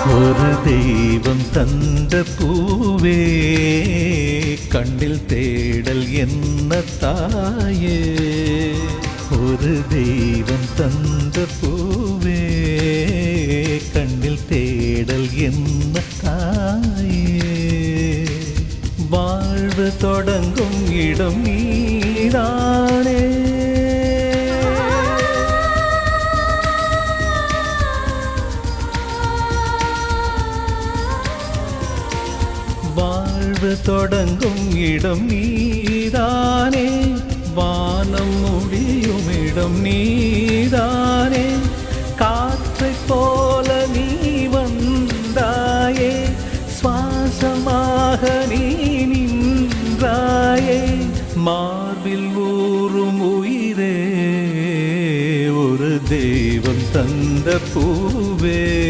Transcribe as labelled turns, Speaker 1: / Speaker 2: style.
Speaker 1: ஒரு தெய்வம் தந்த பூவே கண்ணில் தேடல் என்ன தாயே. ஒரு தெய்வம் தந்த பூவே கண்ணில் தேடல் என்ன தாயே. வாழ்வு தொடங்கும் இடம் நீதானே. வாழ்வு தொடங்கும் இடம் நீதானே. வானம் முடியும் இடம் நீதானே. காற்றைப் போல நீ வந்தாயே. சுவாசமாக நீ நின்றாயே. மார்பில் ஊறும் உயிரே ஒரு தெய்வம் தந்த பூவே.